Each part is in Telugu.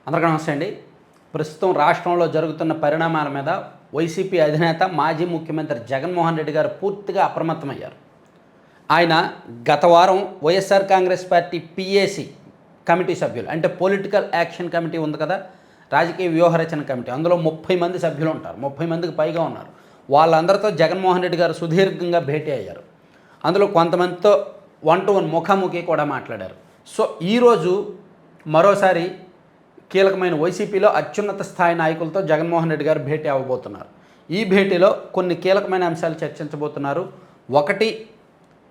అందరికీ నమస్తే అండి. ప్రస్తుతం రాష్ట్రంలో జరుగుతున్న పరిణామాల మీద వైసీపీ అధినేత మాజీ ముఖ్యమంత్రి జగన్మోహన్ రెడ్డి గారు పూర్తిగా అప్రమత్తమయ్యారు. ఆయన గత వారం YSR Congress party PAC committee సభ్యులు, అంటే పొలిటికల్ యాక్షన్ కమిటీ ఉంది కదా, రాజకీయ వ్యూహరచన కమిటీ, అందులో 30 మంది సభ్యులు ఉంటారు. 30 మందికి పైగా ఉన్నారు. వాళ్ళందరితో జగన్మోహన్ రెడ్డి గారు సుదీర్ఘంగా భేటీ అయ్యారు. అందులో కొంతమందితో 1-to-1 ముఖాముఖి కూడా మాట్లాడారు. సో ఈరోజు మరోసారి కీలకమైన వైసీపీలో అత్యున్నత స్థాయి నాయకులతో జగన్మోహన్ రెడ్డి గారు భేటీ అవ్వబోతున్నారు. ఈ భేటీలో కొన్ని కీలకమైన అంశాలు చర్చించబోతున్నారు. ఒకటి,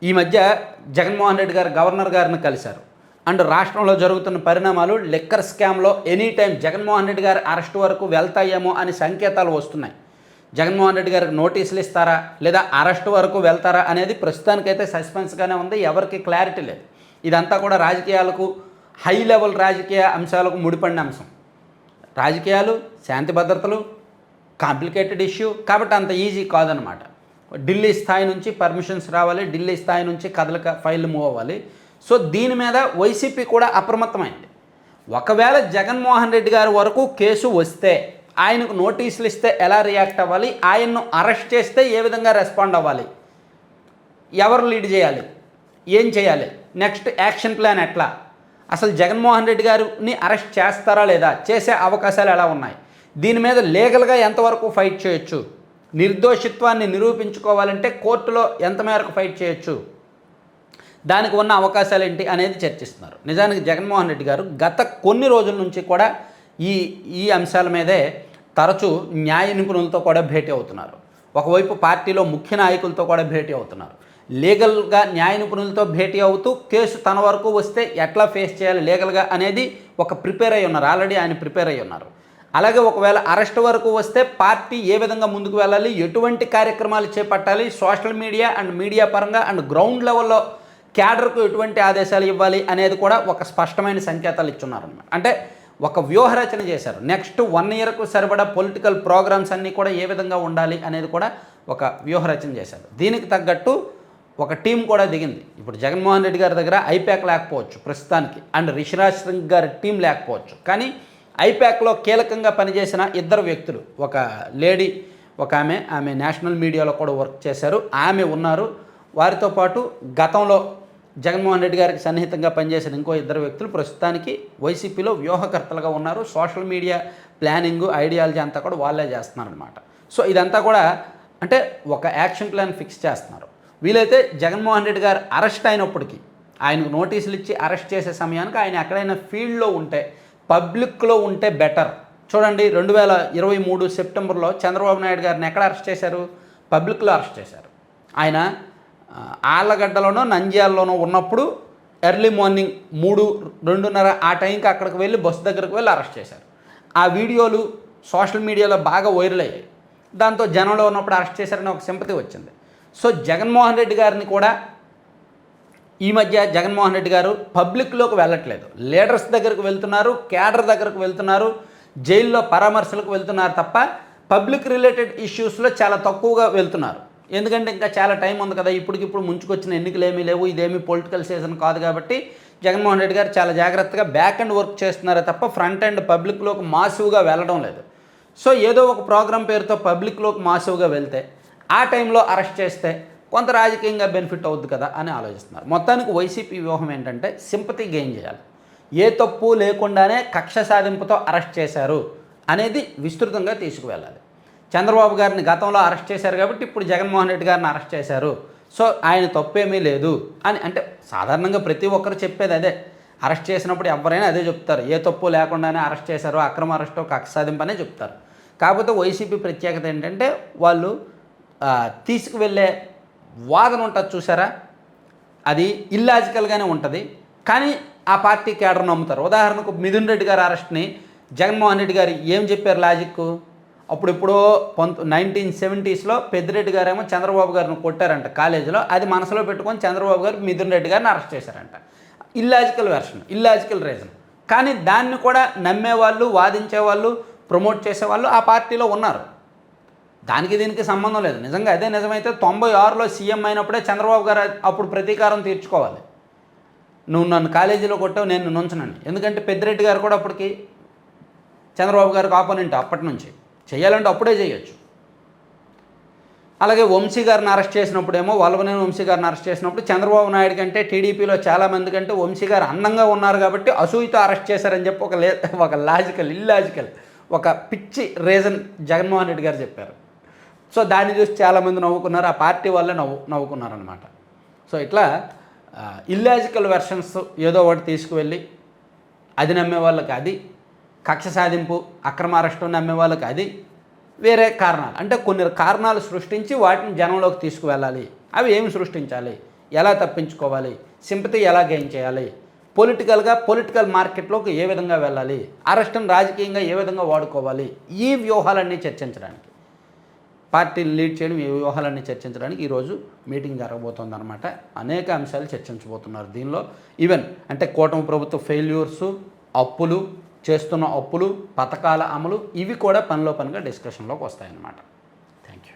ఈ మధ్య జగన్మోహన్ రెడ్డి గారు గవర్నర్ గారిని కలిశారు. అండ్ రాష్ట్రంలో జరుగుతున్న పరిణామాలు లిక్కర్ స్కామ్లో ఎనీ టైం జగన్మోహన్ రెడ్డి గారి అరెస్ట్ వరకు వెళ్తాయేమో అని సంకేతాలు వస్తున్నాయి. జగన్మోహన్ రెడ్డి గారికి నోటీసులు ఇస్తారా లేదా అరెస్ట్ వరకు వెళ్తారా అనేది ప్రస్తుతానికైతే సస్పెన్స్గానే ఉంది. ఎవరికి క్లారిటీ లేదు. ఇదంతా కూడా రాజకీయాలకు, హై లెవెల్ రాజకీయ అంశాలకు ముడిపడిన అంశం. రాజకీయాలు, శాంతి భద్రతలు కాంప్లికేటెడ్ ఇష్యూ కాబట్టి అంత ఈజీ కాదనమాట. ఢిల్లీ స్థాయి నుంచి పర్మిషన్స్ రావాలి, ఢిల్లీ స్థాయి నుంచి కదలిక ఫైల్ మూవ్ అవ్వాలి. సో దీని మీద వైసీపీ కూడా అప్రమత్తమైంది. ఒకవేళ జగన్మోహన్ రెడ్డి గారి వరకు కేసు వస్తే, ఆయనకు నోటీసులు ఇస్తే ఎలా రియాక్ట్ అవ్వాలి, ఆయన్ను అరెస్ట్ చేస్తే ఏ విధంగా రెస్పాండ్ అవ్వాలి, ఎవరు లీడ్ చేయాలి, ఏం చేయాలి, నెక్స్ట్ యాక్షన్ ప్లాన్ ఎట్లా, అసలు జగన్మోహన్ రెడ్డి గారిని అరెస్ట్ చేస్తారా లేదా, చేసే అవకాశాలు ఎలా ఉన్నాయి, దీని మీద లీగల్గా ఎంతవరకు ఫైట్ చేయొచ్చు, నిర్దోషిత్వాన్ని నిరూపించుకోవాలంటే కోర్టులో ఎంత మేరకు ఫైట్ చేయొచ్చు, దానికి ఉన్న అవకాశాలు ఏంటి అనేది చర్చిస్తున్నారు. నిజానికి జగన్మోహన్ రెడ్డి గారు గత కొన్ని రోజుల నుంచి కూడా ఈ అంశాల మీదే తరచూ న్యాయ నిపుణులతో కూడా భేటీ అవుతున్నారు. ఒకవైపు పార్టీలో ముఖ్య నాయకులతో కూడా భేటీ అవుతున్నారు. లీగల్గా న్యాయ నిపుణులతో భేటీ అవుతూ కేసు తన వరకు వస్తే ఎట్లా ఫేస్ చేయాలి లీగల్గా అనేది ఒక ప్రిపేర్ అయి ఉన్నారు. ఆల్రెడీ ఆయన ప్రిపేర్ అయి ఉన్నారు. అలాగే ఒకవేళ అరెస్ట్ వరకు వస్తే పార్టీ ఏ విధంగా ముందుకు వెళ్ళాలి, ఎటువంటి కార్యక్రమాలు చేపట్టాలి, సోషల్ మీడియా అండ్ మీడియా పరంగా అండ్ గ్రౌండ్ లెవెల్లో క్యాడర్కు ఎటువంటి ఆదేశాలు ఇవ్వాలి అనేది కూడా ఒక స్పష్టమైన సంకేతాలు ఇచ్చున్నారన్నమాట. అంటే ఒక వ్యూహరచన చేశారు. నెక్స్ట్ 1 yearకు సరిపడా పొలిటికల్ ప్రోగ్రామ్స్ అన్నీ కూడా ఏ విధంగా ఉండాలి అనేది కూడా ఒక వ్యూహరచన చేశారు. దీనికి తగ్గట్టు ఒక టీం కూడా దిగింది. ఇప్పుడు జగన్మోహన్ రెడ్డి గారి దగ్గర ఐప్యాక్ లేకపోవచ్చు ప్రస్తుతానికి, అండ్ రిషిరాజ్ సింగ్ గారి టీం లేకపోవచ్చు. కానీ ఐప్యాక్లో కీలకంగా పనిచేసిన 2 వ్యక్తులు, ఒక లేడీ, ఒక ఆమె నేషనల్ మీడియాలో కూడా వర్క్ చేశారు, ఆమె ఉన్నారు. వారితో పాటు గతంలో జగన్మోహన్ రెడ్డి గారికి సన్నిహితంగా పనిచేసిన ఇంకో 2 వ్యక్తులు ప్రస్తుతానికి వైసీపీలో వ్యూహకర్తలుగా ఉన్నారు. సోషల్ మీడియా ప్లానింగ్, ఐడియాలజీ అంతా కూడా వాళ్ళే చేస్తున్నారనమాట. సో ఇదంతా కూడా అంటే ఒక యాక్షన్ ప్లాన్ ఫిక్స్ చేస్తున్నారు. వీలైతే జగన్మోహన్ రెడ్డి గారు అరెస్ట్ అయినప్పటికీ, ఆయనకు నోటీసులు ఇచ్చి అరెస్ట్ చేసే సమయానికి ఆయన ఎక్కడైనా ఫీల్డ్లో ఉంటే, పబ్లిక్లో ఉంటే బెటర్. చూడండి, 2023 సెప్టెంబర్లో చంద్రబాబు నాయుడు గారిని ఎక్కడ అరెస్ట్ చేశారు? పబ్లిక్లో అరెస్ట్ చేశారు. ఆయన ఆళ్ళగడ్డలోనో నంద్యాలలోనో ఉన్నప్పుడు ఎర్లీ మార్నింగ్ 3-2:30 ఆ టైంకి అక్కడికి వెళ్ళి బస్సు దగ్గరకు వెళ్ళి అరెస్ట్ చేశారు. ఆ వీడియోలు సోషల్ మీడియాలో బాగా వైరల్ అయ్యాయి. దాంతో జనంలో ఉన్నప్పుడు అరెస్ట్ చేశారని ఒక సింపతి వచ్చింది. సో జగన్మోహన్ రెడ్డి గారిని కూడా ఈ మధ్య జగన్మోహన్ రెడ్డి గారు పబ్లిక్లోకి వెళ్ళట్లేదు. లీడర్స్ దగ్గరకు వెళ్తున్నారు, క్యాడర్ దగ్గరకు వెళ్తున్నారు, జైల్లో పరామర్శలకు వెళ్తున్నారు తప్ప పబ్లిక్ రిలేటెడ్ ఇష్యూస్లో చాలా తక్కువగా వెళ్తున్నారు. ఎందుకంటే ఇంకా చాలా టైం ఉంది కదా, ఇప్పటికిప్పుడు ముంచుకొచ్చిన ఎన్నికలు ఏమీ లేవు, ఇదేమీ పొలిటికల్ సీజన్ కాదు. కాబట్టి జగన్మోహన్ రెడ్డి గారు చాలా జాగ్రత్తగా బ్యాక్ అండ్ వర్క్ చేస్తున్నారే తప్ప ఫ్రంట్ అండ్ పబ్లిక్లోకి మాసివ్గా వెళ్ళడం లేదు. సో ఏదో ఒక ప్రోగ్రాం పేరుతో పబ్లిక్లోకి మాసివ్గా వెళ్తే, ఆ టైంలో అరెస్ట్ చేస్తే కొంత రాజకీయంగా బెనిఫిట్ అవుద్ది కదా అని ఆలోచిస్తున్నారు. మొత్తానికి వైసీపీ వ్యూహం ఏంటంటే సింపతి గెయిన్ చేయాలి. ఏ తప్పు లేకుండానే కక్ష సాధింపుతో అరెస్ట్ చేశారు అనేది విస్తృతంగా తీసుకువెళ్ళాలి. చంద్రబాబు గారిని గతంలో అరెస్ట్ చేశారు కాబట్టి ఇప్పుడు జగన్మోహన్ రెడ్డి గారిని అరెస్ట్ చేశారు, సో ఆయన తప్పేమీ లేదు అని, అంటే సాధారణంగా ప్రతి ఒక్కరు చెప్పేది అదే. అరెస్ట్ చేసినప్పుడు ఎవరైనా అదే చెప్తారు, ఏ తప్పు లేకుండానే అరెస్ట్ చేశారు, అక్రమ అరెస్టు, కక్ష సాధింపు అనే చెప్తారు. కాకపోతే వైసీపీ ప్రత్యేకత ఏంటంటే వాళ్ళు తీసుకువెళ్ళే వాదన ఉంటుంది చూసారా, అది ఇల్లాజికల్గానే ఉంటుంది. కానీ ఆ పార్టీ క్యాడర్ నమ్ముతారు. ఉదాహరణకు మిథున్ రెడ్డి గారి అరెస్ట్ని జగన్మోహన్ రెడ్డి గారు ఏం చెప్పారు లాజిక్? అప్పుడెప్పుడో 1970s పెద్దిరెడ్డి గారేమో చంద్రబాబు గారిని కొట్టారంట కాలేజీలో, అది మనసులో పెట్టుకొని చంద్రబాబు గారు మిథున్ రెడ్డి గారిని అరెస్ట్ చేశారంట. Illogical version, illogical reason. కానీ దాన్ని కూడా నమ్మేవాళ్ళు, వాదించేవాళ్ళు, ప్రమోట్ చేసేవాళ్ళు ఆ పార్టీలో ఉన్నారు. దానికి దీనికి సంబంధం లేదు. నిజంగా అదే నిజమైతే 96లో సీఎం అయినప్పుడే చంద్రబాబు గారు అప్పుడు ప్రతీకారం తీర్చుకోవాలి. నువ్వు నన్ను కాలేజీలో కొట్టావు, నేను నుంచనని. ఎందుకంటే పెద్దిరెడ్డి గారు కూడా అప్పటికి చంద్రబాబు గారికి ఆపోనెంట్ అప్పటి నుంచి. చేయాలంటే అప్పుడే చేయొచ్చు. అలాగే వంశీ గారిని అరెస్ట్ చేసినప్పుడేమో వల్లభనేని వంశీ గారిని అరెస్ట్ చేసినప్పుడు చంద్రబాబు నాయుడు కంటే టీడీపీలో చాలామంది కంటే వంశీ గారు అందంగా ఉన్నారు కాబట్టి అసూయతో అరెస్ట్ చేశారని చెప్పి ఒక ఇల్లాజికల్ ఒక పిచ్చి రీజన్ జగన్మోహన్ రెడ్డి గారు చెప్పారు. సో దాన్ని చూసి చాలామంది నవ్వుకున్నారు, ఆ పార్టీ వాళ్ళే నవ్వుకున్నారనమాట. సో ఇట్లా ఇల్లాజికల్ వెర్షన్స్ ఏదో ఒకటి తీసుకువెళ్ళి అది నమ్మే వాళ్ళకి అది, కక్ష సాధింపు అక్రమ అరెస్టు నమ్మే వాళ్ళకి అది, వేరే కారణాలు అంటే కొన్ని కారణాలు సృష్టించి వాటిని జనంలోకి తీసుకువెళ్ళాలి. అవి ఏమి సృష్టించాలి, ఎలా తప్పించుకోవాలి, సింపతి ఎలా గెయిన్ చేయాలి, పొలిటికల్ మార్కెట్లోకి ఏ విధంగా వెళ్ళాలి, అరెస్టును రాజకీయంగా ఏ విధంగా వాడుకోవాలి, ఈ వ్యూహాలన్నీ చర్చించడానికి, పార్టీని లీడ్ చేయడం, ఈ వ్యూహాలన్నీ చర్చించడానికి ఈరోజు మీటింగ్ జరగబోతోందన్నమాట. అనేక అంశాలు చర్చించబోతున్నారు దీనిలో. ఈవెన్ అంటే కూటమి ప్రభుత్వ ఫెయిల్యూర్సు, అప్పులు, చేస్తున్న అప్పులు, పథకాల అమలు, ఇవి కూడా పనిగా డిస్కషన్లోకి వస్తాయన్నమాట. Thank you.